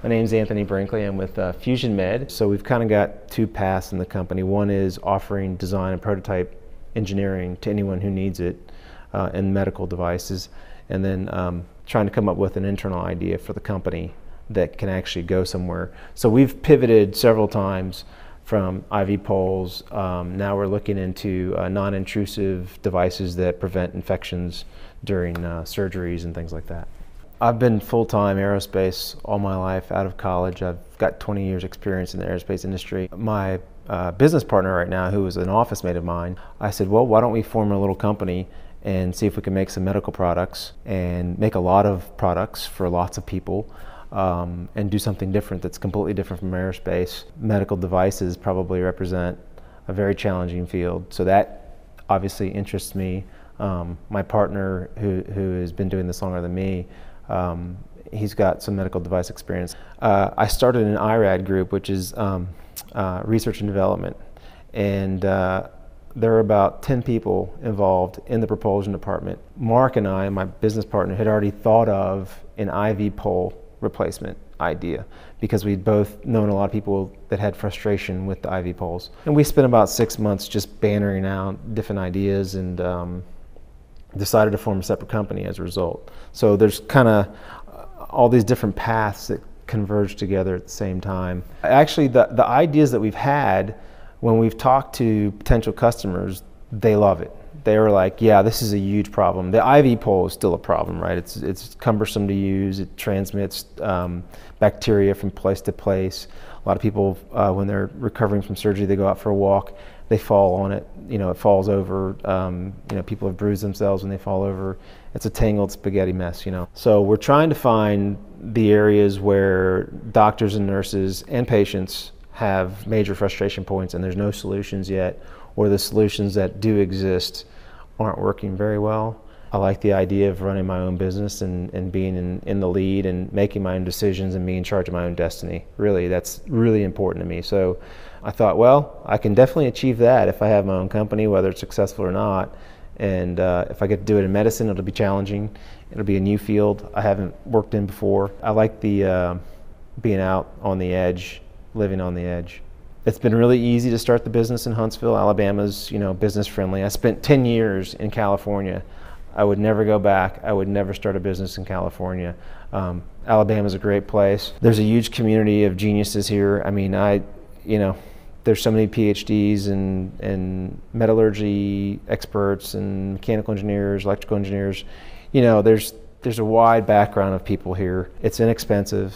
My name's Anthony Brinkley. I'm with FusionMED. So we've kind of got two paths in the company. One is offering design and prototype engineering to anyone who needs it in medical devices, and then trying to come up with an internal idea for the company that can actually go somewhere. So we've pivoted several times from IV poles. Now we're looking into non-intrusive devices that prevent infections during surgeries and things like that. I've been full-time aerospace all my life out of college. I've got 20 years experience in the aerospace industry. My business partner right now, who is an office mate of mine, I said, well, why don't we form a little company and see if we can make some medical products and make a lot of products for lots of people and do something different that's completely different from aerospace. Medical devices probably represent a very challenging field, so that obviously interests me. My partner, who has been doing this longer than me, he's got some medical device experience. I started an IRAD group, which is research and development, and there are about 10 people involved in the propulsion department. Mark and I, my business partner, had already thought of an IV pole replacement idea because we'd both known a lot of people that had frustration with the IV poles. And we spent about 6 months just bannering out different ideas and decided to form a separate company as a result. So there's kind of all these different paths that converge together at the same time. Actually, the ideas that we've had, when we've talked to potential customers, they love it. They were like, yeah, this is a huge problem. The IV pole is still a problem, right? It's cumbersome to use. It transmits bacteria from place to place. A lot of people, when they're recovering from surgery, they go out for a walk, they fall on it, it falls over. People have bruised themselves when they fall over. It's a tangled spaghetti mess, So we're trying to find the areas where doctors and nurses and patients have major frustration points and there's no solutions yet, or the solutions that do exist aren't working very well. I like the idea of running my own business and being in the lead and making my own decisions and being in charge of my own destiny. Really, that's really important to me. So I thought, well, I can definitely achieve that if I have my own company, whether it's successful or not. And if I get to do it in medicine, it'll be challenging. It'll be a new field I haven't worked in before. I like the being out on the edge, living on the edge. It's been really easy to start the business in Huntsville. Alabama's, business friendly. I spent 10 years in California. I would never go back. I would never start a business in California. Alabama's a great place. There's a huge community of geniuses here. I mean, there's so many PhDs and metallurgy experts and mechanical engineers, electrical engineers. There's a wide background of people here. It's inexpensive.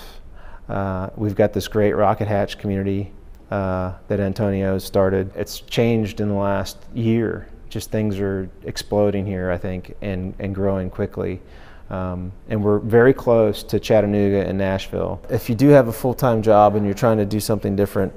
We've got this great rocket hatch community that Antonio started. It's changed in the last year. Just things are exploding here, I think, and growing quickly. And we're very close to Chattanooga and Nashville. If you do have a full-time job and you're trying to do something different,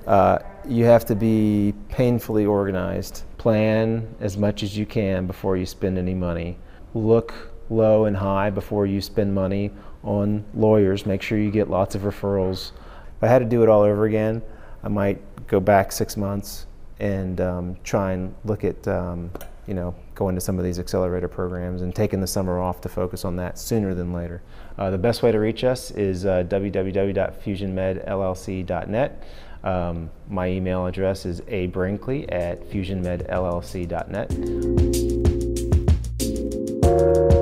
you have to be painfully organized. Plan as much as you can before you spend any money. Look low and high before you spend money on lawyers. Make sure you get lots of referrals. If I had to do it all over again, I might go back 6 months and try and look at going to some of these accelerator programs and taking the summer off to focus on that sooner than later. The best way to reach us is www.fusionmedllc.net. My email address is abrinkley@fusionmedllc.net.